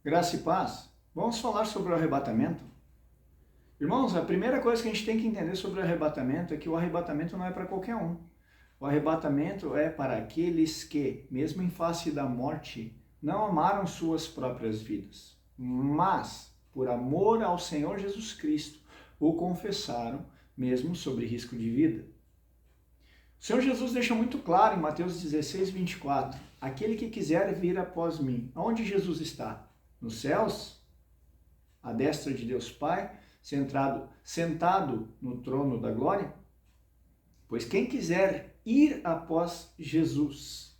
Graça e paz. Vamos falar sobre o arrebatamento? Irmãos, a primeira coisa que a gente tem que entender sobre o arrebatamento é que o arrebatamento não é para qualquer um. O arrebatamento é para aqueles que, mesmo em face da morte, não amaram suas próprias vidas, mas, por amor ao Senhor Jesus Cristo, o confessaram, mesmo sob risco de vida. O Senhor Jesus deixa muito claro em Mateus 16, 24, aquele que quiser vir após mim. Onde Jesus está? Nos céus, à destra de Deus Pai, sentado no trono da glória? Pois quem quiser ir após Jesus,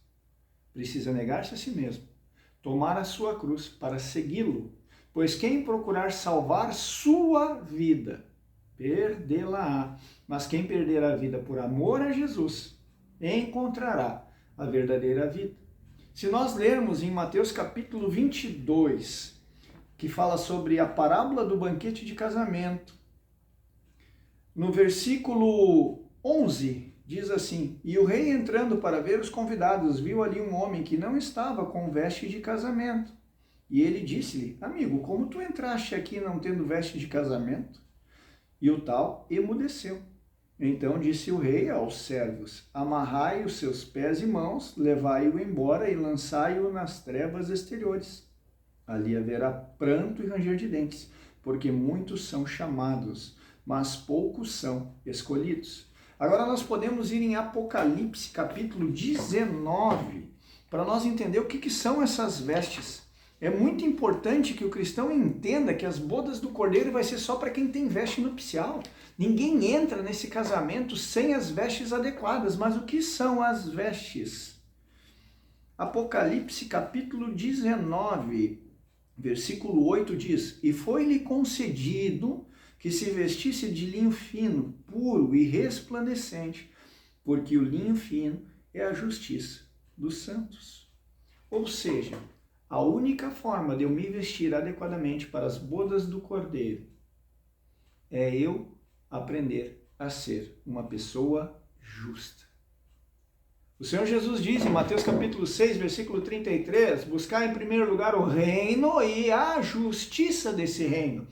precisa negar-se a si mesmo, tomar a sua cruz para segui-lo. Pois quem procurar salvar sua vida, perdê-la-á. Mas quem perder a vida por amor a Jesus, encontrará a verdadeira vida. Se nós lermos em Mateus capítulo 22, que fala sobre a parábola do banquete de casamento, no versículo 11, diz assim: E o rei, entrando para ver os convidados, viu ali um homem que não estava com veste de casamento. E ele disse-lhe: Amigo, como tu entraste aqui não tendo veste de casamento? E o tal emudeceu. Então disse o rei aos servos: Amarrai os seus pés e mãos, levai-o embora e lançai-o nas trevas exteriores. Ali haverá pranto e ranger de dentes, porque muitos são chamados, mas poucos são escolhidos. Agora nós podemos ir em Apocalipse, capítulo 19, para nós entender o que são essas vestes. É muito importante que o cristão entenda que as bodas do Cordeiro vai ser só para quem tem veste nupcial. Ninguém entra nesse casamento sem as vestes adequadas. Mas o que são as vestes? Apocalipse capítulo 19, versículo 8 diz: E foi-lhe concedido que se vestisse de linho fino, puro e resplandecente, porque o linho fino é a justiça dos santos. Ou seja, a única forma de eu me vestir adequadamente para as bodas do Cordeiro é eu aprender a ser uma pessoa justa. O Senhor Jesus diz em Mateus capítulo 6, versículo 33, buscar em primeiro lugar o reino e a justiça desse reino,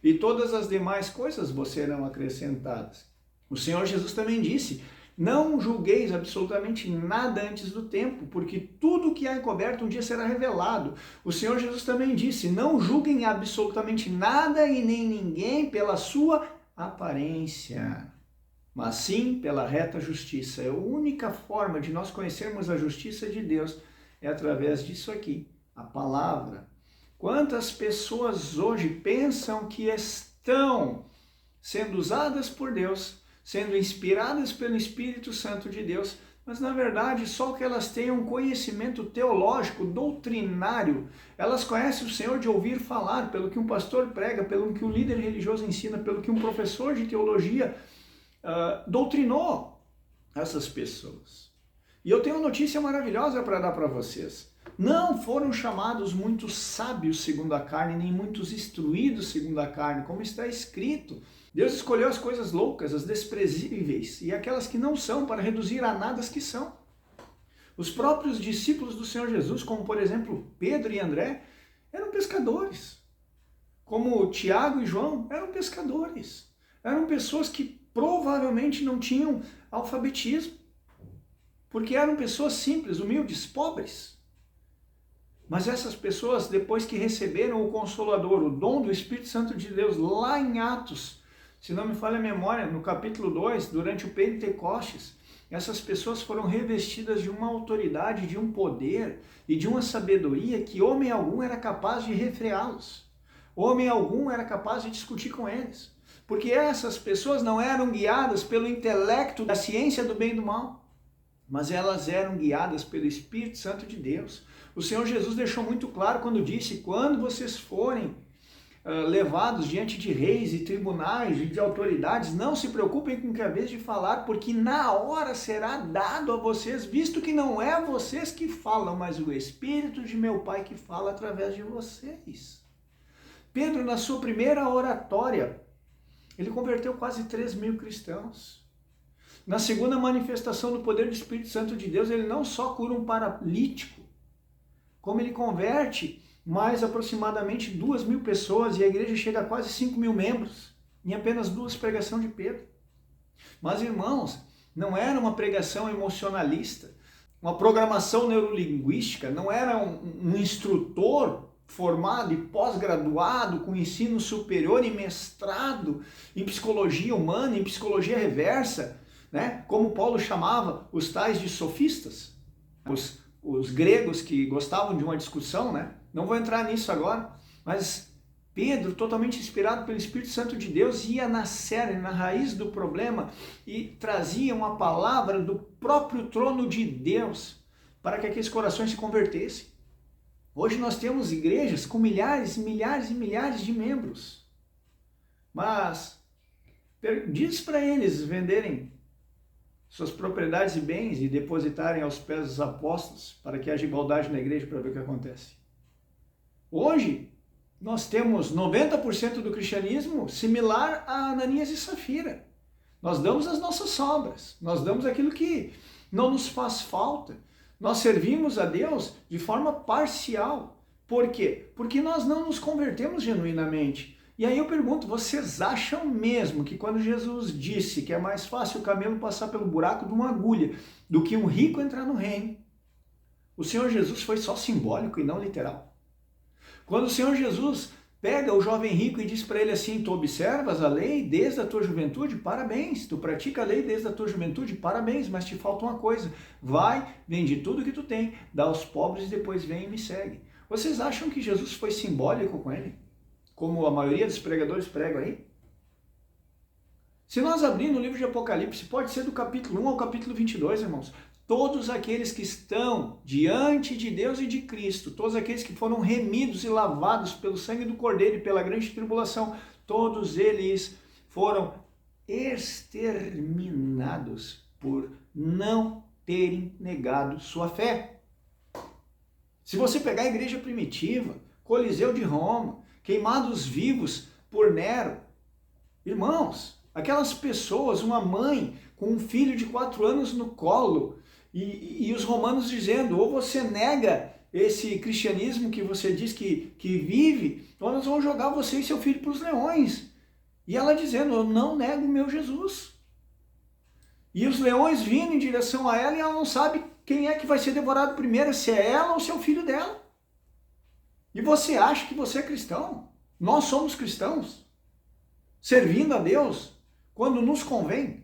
e todas as demais coisas vos serão acrescentadas. O Senhor Jesus também disse: Não julgueis absolutamente nada antes do tempo, porque tudo que há encoberto um dia será revelado. O Senhor Jesus também disse: Não julguem absolutamente nada e nem ninguém pela sua aparência, mas sim pela reta justiça. A única forma de nós conhecermos a justiça de Deus é através disso aqui, a palavra. Quantas pessoas hoje pensam que estão sendo usadas por Deus, sendo inspiradas pelo Espírito Santo de Deus, mas na verdade só que elas têm um conhecimento teológico, doutrinário. Elas conhecem o Senhor de ouvir falar, pelo que um pastor prega, pelo que um líder religioso ensina, pelo que um professor de teologia doutrinou essas pessoas. E eu tenho uma notícia maravilhosa para dar para vocês. Não foram chamados muitos sábios segundo a carne, nem muitos instruídos segundo a carne, como está escrito. Deus escolheu as coisas loucas, as desprezíveis e aquelas que não são, para reduzir a nada as que são. Os próprios discípulos do Senhor Jesus, como por exemplo Pedro e André, eram pescadores. Como Tiago e João, eram pescadores. Eram pessoas que provavelmente não tinham alfabetismo, porque eram pessoas simples, humildes, pobres. Mas essas pessoas, depois que receberam o Consolador, o dom do Espírito Santo de Deus, lá em Atos, se não me falha a memória, no capítulo 2, durante o Pentecostes, essas pessoas foram revestidas de uma autoridade, de um poder e de uma sabedoria que homem algum era capaz de refreá-los. Homem algum era capaz de discutir com eles. Porque essas pessoas não eram guiadas pelo intelecto da ciência do bem e do mal, mas elas eram guiadas pelo Espírito Santo de Deus. O Senhor Jesus deixou muito claro quando disse: quando vocês forem levados diante de reis e tribunais e de autoridades, não se preocupem com o que é a vez de falar, porque na hora será dado a vocês, visto que não é vocês que falam, mas o Espírito de meu Pai que fala através de vocês. Pedro, na sua primeira oratória, ele converteu quase 3.000 cristãos. Na segunda manifestação do poder do Espírito Santo de Deus, ele não só cura um paralítico, como ele converte mais aproximadamente 2.000 pessoas e a igreja chega a quase 5.000 membros em apenas 2 pregações de Pedro. Mas, irmãos, não era uma pregação emocionalista, uma programação neurolinguística, não era um instrutor formado e pós-graduado com ensino superior e mestrado em psicologia humana, em psicologia reversa, né? Como Paulo chamava os tais de sofistas, os gregos que gostavam de uma discussão, né? Não vou entrar nisso agora, mas Pedro, totalmente inspirado pelo Espírito Santo de Deus, ia na cerne, na raiz do problema e trazia uma palavra do próprio trono de Deus para que aqueles corações se convertessem. Hoje nós temos igrejas com milhares, milhares e milhares de membros, mas diz para eles venderem suas propriedades e bens e depositarem aos pés dos apóstolos para que haja igualdade na igreja para ver o que acontece. Hoje, nós temos 90% do cristianismo similar a Ananias e Safira. Nós damos as nossas sobras, nós damos aquilo que não nos faz falta. Nós servimos a Deus de forma parcial. Por quê? Porque nós não nos convertemos genuinamente. E aí eu pergunto, vocês acham mesmo que quando Jesus disse que é mais fácil o camelo passar pelo buraco de uma agulha do que um rico entrar no reino, o Senhor Jesus foi só simbólico e não literal? Quando o Senhor Jesus pega o jovem rico e diz para ele assim, tu observas a lei desde a tua juventude? Parabéns. Tu pratica a lei desde a tua juventude? Parabéns. Mas te falta uma coisa. Vai, vende tudo que tu tem, dá aos pobres e depois vem e me segue. Vocês acham que Jesus foi simbólico com ele? Como a maioria dos pregadores pregam aí? Se nós abrirmos no livro de Apocalipse, pode ser do capítulo 1 ao capítulo 22, irmãos. Todos aqueles que estão diante de Deus e de Cristo, todos aqueles que foram remidos e lavados pelo sangue do Cordeiro e pela grande tribulação, todos eles foram exterminados por não terem negado sua fé. Se você pegar a igreja primitiva, Coliseu de Roma, queimados vivos por Nero, irmãos, aquelas pessoas, uma mãe com um filho de 4 anos no colo, e os romanos dizendo, ou você nega esse cristianismo que você diz que vive, ou nós vamos jogar você e seu filho para os leões. E ela dizendo, eu não nego o meu Jesus. E os leões vindo em direção a ela e ela não sabe quem é que vai ser devorado primeiro, se é ela ou se é o filho dela. E você acha que você é cristão? Nós somos cristãos, servindo a Deus quando nos convém.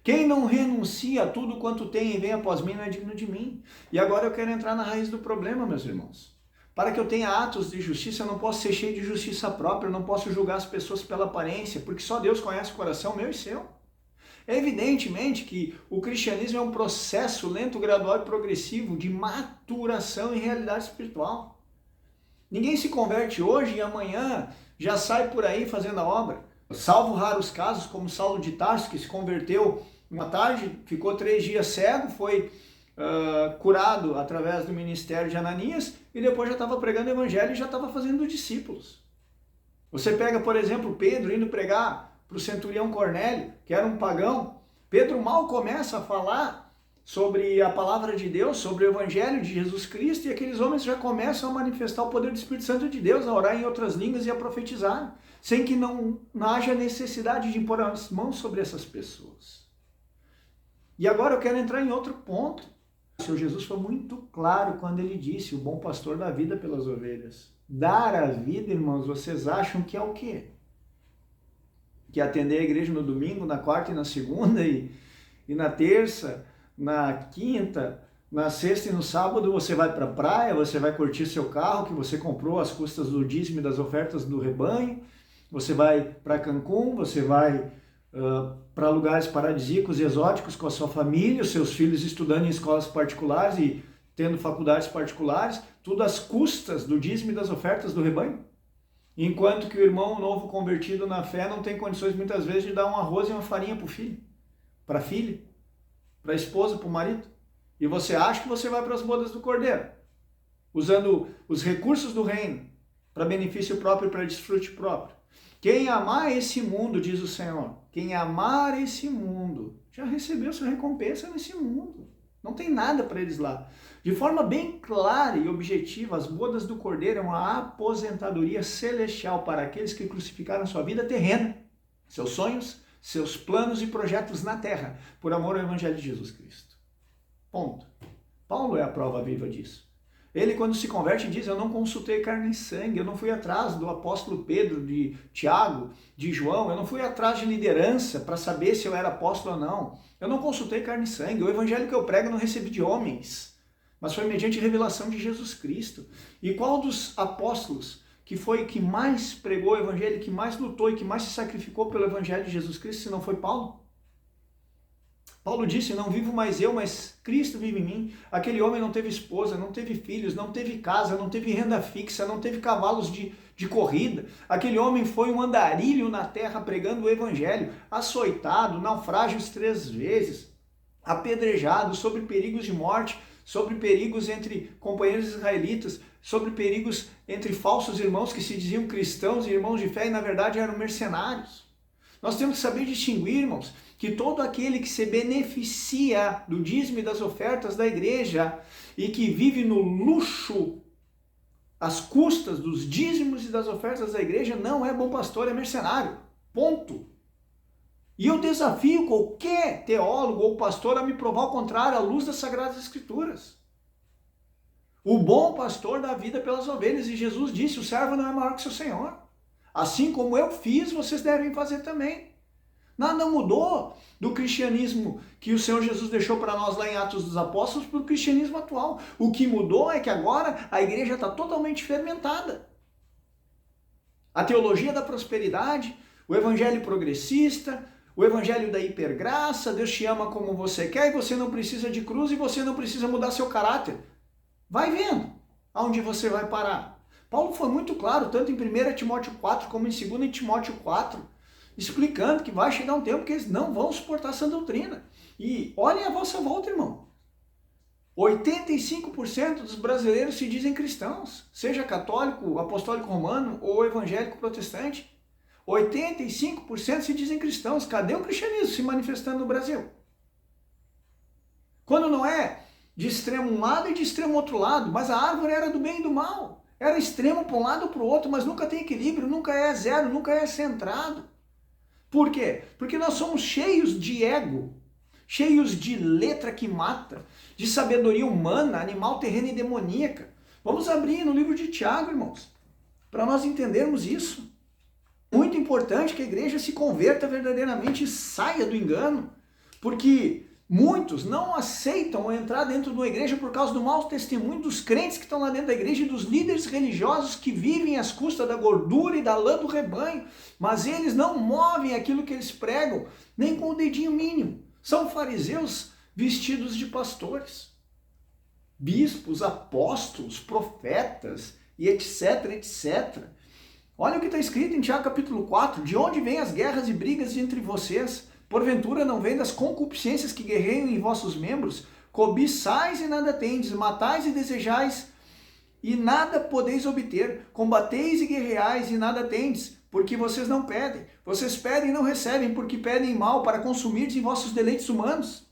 Quem não renuncia a tudo quanto tem e vem após mim não é digno de mim. E agora eu quero entrar na raiz do problema, meus irmãos. Para que eu tenha atos de justiça, eu não posso ser cheio de justiça própria, eu não posso julgar as pessoas pela aparência, porque só Deus conhece o coração meu e seu. Evidentemente que o cristianismo é um processo lento, gradual e progressivo de maturação em realidade espiritual. Ninguém se converte hoje e amanhã já sai por aí fazendo a obra. Salvo raros casos, como Saulo de Tarso, que se converteu uma tarde, ficou 3 dias cego, foi curado através do ministério de Ananias e depois já estava pregando o evangelho e já estava fazendo discípulos. Você pega, por exemplo, Pedro indo pregar para o centurião Cornélio, que era um pagão. Pedro mal começa a falar sobre a palavra de Deus, sobre o evangelho de Jesus Cristo, e aqueles homens já começam a manifestar o poder do Espírito Santo de Deus, a orar em outras línguas e a profetizar, sem que não haja necessidade de impor as mãos sobre essas pessoas. E agora eu quero entrar em outro ponto. O Senhor Jesus foi muito claro quando ele disse, o bom pastor dá vida pelas ovelhas. Dar a vida, irmãos, vocês acham que é o quê? Que é atender a igreja no domingo, na quarta e na segunda, e na terça, na quinta, na sexta e no sábado você vai para a praia, você vai curtir seu carro que você comprou às custas do dízimo e das ofertas do rebanho, você vai para Cancún, você vai para lugares paradisíacos e exóticos com a sua família, os seus filhos estudando em escolas particulares e tendo faculdades particulares, tudo às custas do dízimo e das ofertas do rebanho. Enquanto que o irmão novo convertido na fé não tem condições muitas vezes de dar um arroz e uma farinha para o filho, para a filha, para a esposa, para o marido. E você acha que você vai para as bodas do Cordeiro, usando os recursos do reino para benefício próprio e para desfrute próprio. Quem amar esse mundo, diz o Senhor, quem amar esse mundo, já recebeu sua recompensa nesse mundo. Não tem nada para eles lá. De forma bem clara e objetiva, as bodas do Cordeiro é uma aposentadoria celestial para aqueles que crucificaram sua vida terrena, seus sonhos, seus planos e projetos na terra, por amor ao Evangelho de Jesus Cristo. Ponto. Paulo é a prova viva disso. Ele, quando se converte, diz: eu não consultei carne e sangue, eu não fui atrás do apóstolo Pedro, de Tiago, de João, eu não fui atrás de liderança para saber se eu era apóstolo ou não. Eu não consultei carne e sangue, o evangelho que eu prego eu não recebi de homens, mas foi mediante revelação de Jesus Cristo. E qual dos apóstolos que foi que mais pregou o evangelho, que mais lutou e que mais se sacrificou pelo evangelho de Jesus Cristo, se não foi Paulo? Paulo disse: não vivo mais eu, mas Cristo vive em mim. Aquele homem não teve esposa, não teve filhos, não teve casa, não teve renda fixa, não teve cavalos de corrida. Aquele homem foi um andarilho na terra pregando o evangelho, açoitado, naufrágios 3 vezes, apedrejado, sobre perigos de morte, sobre perigos entre companheiros israelitas, sobre perigos entre falsos irmãos que se diziam cristãos e irmãos de fé e na verdade eram mercenários. Nós temos que saber distinguir, irmãos, que todo aquele que se beneficia do dízimo e das ofertas da igreja e que vive no luxo às custas dos dízimos e das ofertas da igreja não é bom pastor, é mercenário. Ponto. E eu desafio qualquer teólogo ou pastor a me provar o contrário à luz das Sagradas Escrituras. O bom pastor dá vida pelas ovelhas e Jesus disse: o servo não é maior que seu Senhor. Assim como eu fiz, vocês devem fazer também. Nada mudou do cristianismo que o Senhor Jesus deixou para nós lá em Atos dos Apóstolos para o cristianismo atual. O que mudou é que agora a igreja está totalmente fermentada. A teologia da prosperidade, o evangelho progressista, o evangelho da hipergraça, Deus te ama como você quer e você não precisa de cruz e você não precisa mudar seu caráter. Vai vendo aonde você vai parar. Paulo foi muito claro, tanto em 1 Timóteo 4 como em 2 Timóteo 4, explicando que vai chegar um tempo que eles não vão suportar essa doutrina. E olhem a vossa volta, irmão. 85% dos brasileiros se dizem cristãos, seja católico, apostólico romano ou evangélico protestante. 85% se dizem cristãos. Cadê o cristianismo se manifestando no Brasil? Quando não é de extremo um lado e de extremo outro lado, mas a árvore era do bem e do mal. Era extremo para um lado ou para o outro, mas nunca tem equilíbrio, nunca é zero, nunca é centrado. Por quê? Porque nós somos cheios de ego, cheios de letra que mata, de sabedoria humana, animal, terrena e demoníaca. Vamos abrir no livro de Tiago, irmãos, para nós entendermos isso. Muito importante que a igreja se converta verdadeiramente e saia do engano, porque muitos não aceitam entrar dentro de uma igreja por causa do mau testemunho dos crentes que estão lá dentro da igreja e dos líderes religiosos que vivem às custas da gordura e da lã do rebanho, mas eles não movem aquilo que eles pregam, nem com o dedinho mínimo. São fariseus vestidos de pastores, bispos, apóstolos, profetas e etc, etc. Olha o que está escrito em Tiago capítulo 4, de onde vêm as guerras e brigas entre vocês? Porventura não vem das concupiscências que guerreiam em vossos membros? Cobiçais e nada tendes, matais e desejais e nada podeis obter, combateis e guerreais e nada tendes, porque vocês não pedem. Vocês pedem e não recebem, porque pedem mal para consumirdes em vossos deleites humanos.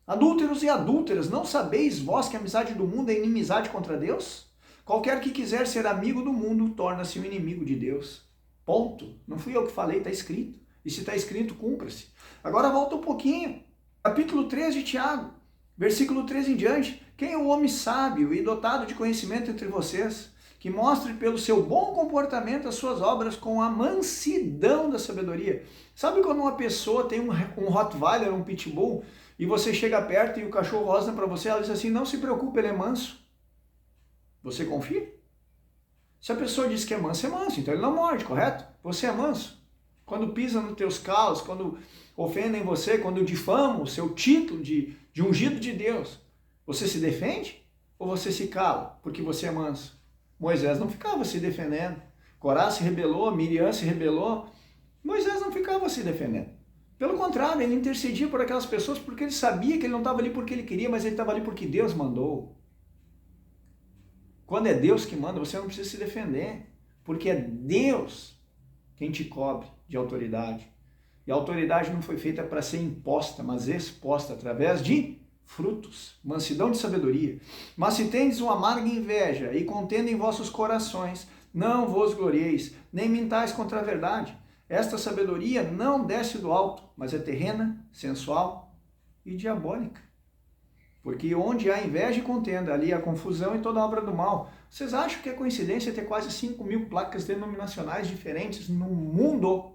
Adúlteros e adúlteras, não sabeis vós que a amizade do mundo é inimizade contra Deus? Qualquer que quiser ser amigo do mundo torna-se um inimigo de Deus. Ponto. Não fui eu que falei, está escrito. E se está escrito, cumpra-se. Agora volta um pouquinho. Capítulo 3 de Tiago, versículo 3 em diante. Quem é o homem sábio e dotado de conhecimento entre vocês, que mostre pelo seu bom comportamento as suas obras com a mansidão da sabedoria? Sabe quando uma pessoa tem um Rottweiler, um Pitbull, e você chega perto e o cachorro rosna para você, ela diz assim: não se preocupe, ele é manso. Você confia? Se a pessoa diz que é manso, então ele não morde, correto? Você é manso. Quando pisa nos teus calos, quando ofendem você, quando difamam o seu título de ungido de Deus, você se defende ou você se cala porque você é manso? Moisés não ficava se defendendo. Corá se rebelou, Miriam se rebelou. Moisés não ficava se defendendo. Pelo contrário, ele intercedia por aquelas pessoas porque ele sabia que ele não estava ali porque ele queria, mas ele estava ali porque Deus mandou. Quando é Deus que manda, você não precisa se defender, porque é Deus quem te cobre de autoridade. E a autoridade não foi feita para ser imposta, mas exposta através de frutos, mansidão de sabedoria. Mas se tendes uma amarga inveja e contenda em vossos corações, não vos glorieis, nem mintais contra a verdade. Esta sabedoria não desce do alto, mas é terrena, sensual e diabólica. Porque onde há inveja e contenda, ali há confusão e toda obra do mal. Vocês acham que é coincidência ter quase 5.000 placas denominacionais diferentes no mundo?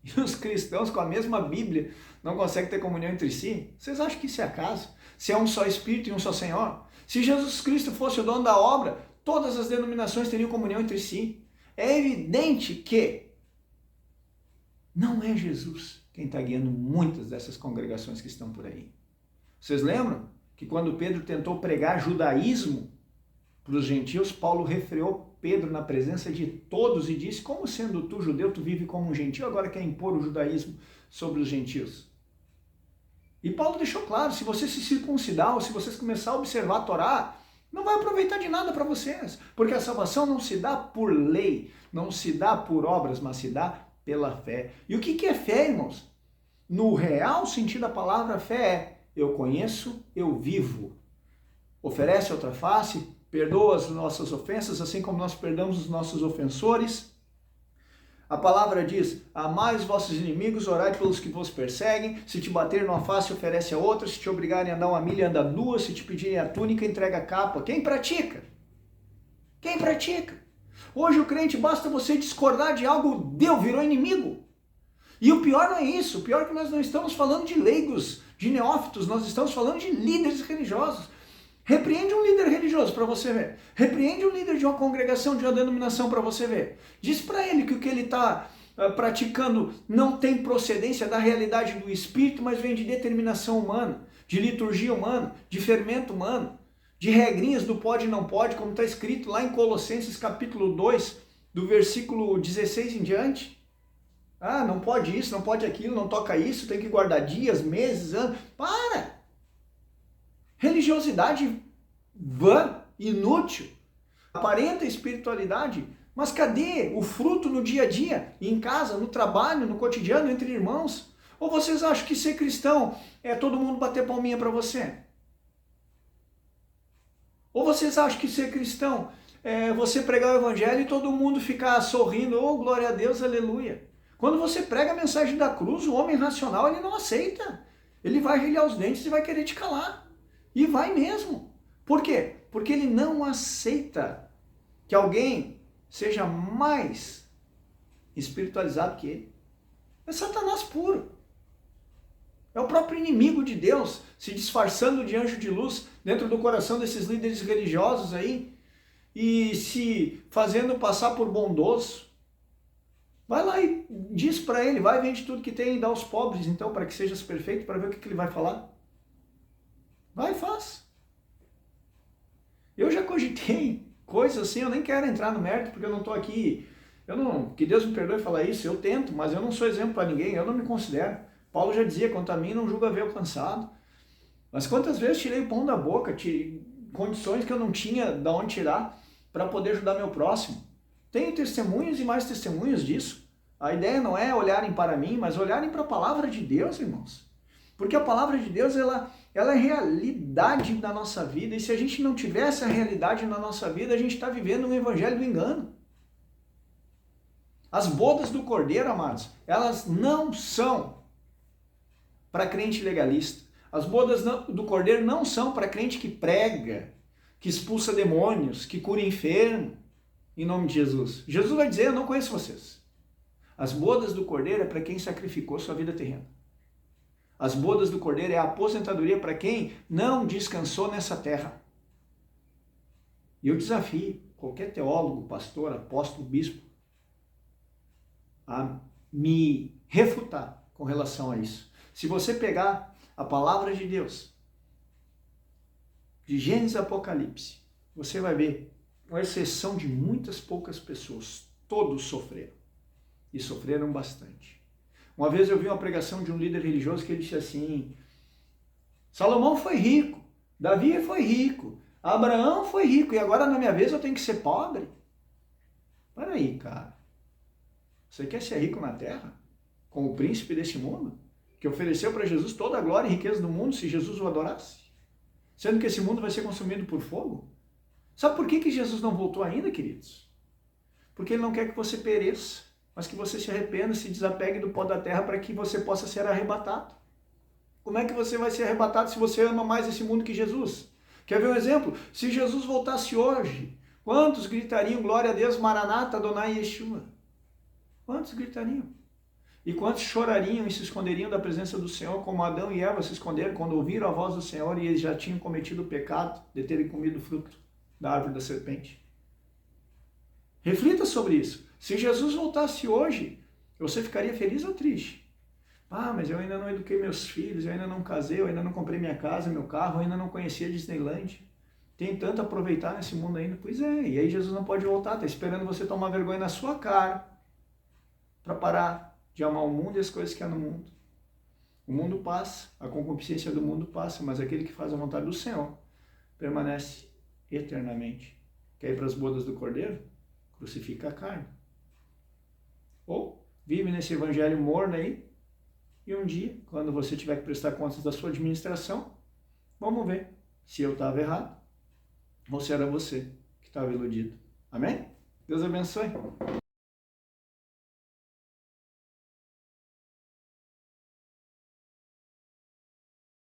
E os cristãos com a mesma Bíblia não conseguem ter comunhão entre si? Vocês acham que isso é acaso? Se é um só Espírito e um só Senhor? Se Jesus Cristo fosse o dono da obra, todas as denominações teriam comunhão entre si. É evidente que não é Jesus quem está guiando muitas dessas congregações que estão por aí. Vocês lembram que quando Pedro tentou pregar judaísmo para os gentios, Paulo refreou Pedro na presença de todos e disse: como sendo tu judeu, tu vive como um gentio, agora quer impor o judaísmo sobre os gentios? E Paulo deixou claro, se você se circuncidar ou se vocês começar a observar a Torá, não vai aproveitar de nada para vocês, porque a salvação não se dá por lei, não se dá por obras, mas se dá pela fé. E o que é fé, irmãos? No real sentido da palavra, fé é: eu conheço, eu vivo. Oferece outra face, perdoa as nossas ofensas, assim como nós perdoamos os nossos ofensores. A palavra diz: amai os vossos inimigos, orai pelos que vos perseguem. Se te bater numa face, oferece a outra. Se te obrigarem a andar uma milha, anda duas. Se te pedirem a túnica, entrega a capa. Quem pratica? Quem pratica? Hoje o crente, basta você discordar de algo, Deus virou inimigo. E o pior não é isso. O pior é que nós não estamos falando de leigos, de neófitos. Nós estamos falando de líderes religiosos. Repreende um líder religioso para você ver. Repreende um líder de uma congregação, de uma denominação para você ver. Diz para ele que o que ele está praticando não tem procedência da realidade do Espírito, mas vem de determinação humana, de liturgia humana, de fermento humano, de regrinhas do pode e não pode, como está escrito lá em Colossenses capítulo 2, do versículo 16 em diante. Ah, não pode isso, não pode aquilo, não toca isso, tem que guardar dias, meses, anos. Para! Religiosidade vã, inútil, aparenta espiritualidade, mas cadê o fruto no dia a dia, em casa, no trabalho, no cotidiano, entre irmãos? Ou vocês acham que ser cristão é todo mundo bater palminha para você? Ou vocês acham que ser cristão é você pregar o evangelho e todo mundo ficar sorrindo, oh glória a Deus, aleluia? Quando você prega a mensagem da cruz, o homem racional ele não aceita, ele vai arregliar os dentes e vai querer te calar. E vai mesmo. Por quê? Porque ele não aceita que alguém seja mais espiritualizado que ele. É Satanás puro. É o próprio inimigo de Deus se disfarçando de anjo de luz dentro do coração desses líderes religiosos aí e se fazendo passar por bondoso. Vai lá e diz para ele, vai, vende tudo que tem e dá aos pobres, então, para que sejas perfeito, para ver o que ele vai falar. Vai e faz. Eu já cogitei coisas assim, eu nem quero entrar no mérito, porque eu não estou aqui, que Deus me perdoe falar isso, eu tento, mas eu não sou exemplo para ninguém, eu não me considero. Paulo já dizia, quanto a mim, não julga ver alcançado. Mas quantas vezes tirei o pão da boca, tirei condições que eu não tinha de onde tirar para poder ajudar meu próximo. Tenho testemunhos e mais testemunhos disso. A ideia não é olharem para mim, mas olharem para a palavra de Deus, irmãos. Porque a palavra de Deus, ela é realidade na nossa vida, e se a gente não tiver essa realidade na nossa vida, a gente está vivendo um evangelho do engano. As bodas do Cordeiro, amados, elas não são para crente legalista. As bodas do Cordeiro não são para crente que prega, que expulsa demônios, que cura enfermo, em nome de Jesus. Jesus vai dizer, eu não conheço vocês. As bodas do Cordeiro é para quem sacrificou sua vida terrena. As bodas do Cordeiro é a aposentadoria para quem não descansou nessa terra. E eu desafio qualquer teólogo, pastor, apóstolo, bispo a me refutar com relação a isso. Se você pegar a palavra de Deus, de Gênesis a Apocalipse, você vai ver, com exceção de muitas poucas pessoas, todos sofreram. E sofreram bastante. Uma vez eu vi uma pregação de um líder religioso que ele disse assim, Salomão foi rico, Davi foi rico, Abraão foi rico, e agora na minha vez eu tenho que ser pobre? Peraí, cara. Você quer ser rico na terra? Como o príncipe deste mundo? Que ofereceu para Jesus toda a glória e riqueza do mundo se Jesus o adorasse? sendo que esse mundo vai ser consumido por fogo? Sabe por que Jesus não voltou ainda, queridos? Porque Ele não quer que você pereça, mas que você se arrependa, se desapegue do pó da terra para que você possa ser arrebatado. Como é que você vai ser arrebatado se você ama mais esse mundo que Jesus? Quer ver um exemplo? Se Jesus voltasse hoje, quantos gritariam glória a Deus, Maranata, Adonai Yeshua? Quantos gritariam? E quantos chorariam e se esconderiam da presença do Senhor, como Adão e Eva se esconderam quando ouviram a voz do Senhor e eles já tinham cometido o pecado de terem comido o fruto da árvore da serpente? Reflita sobre isso. Se Jesus voltasse hoje, você ficaria feliz ou triste? Ah, mas eu ainda não eduquei meus filhos, eu ainda não casei, eu ainda não comprei minha casa, meu carro, eu ainda não conheci a Disneyland. Tem tanto a aproveitar nesse mundo ainda. Pois é, e aí Jesus não pode voltar, está esperando você tomar vergonha na sua cara para parar de amar o mundo e as coisas que há no mundo. O mundo passa, a concupiscência do mundo passa, mas aquele que faz a vontade do Senhor permanece eternamente. Quer ir para as bodas do Cordeiro? Crucifica a carne. Ou vive nesse evangelho morno aí, e um dia, quando você tiver que prestar contas da sua administração, vamos ver se eu estava errado ou se era você que estava iludido. Amém? Deus abençoe.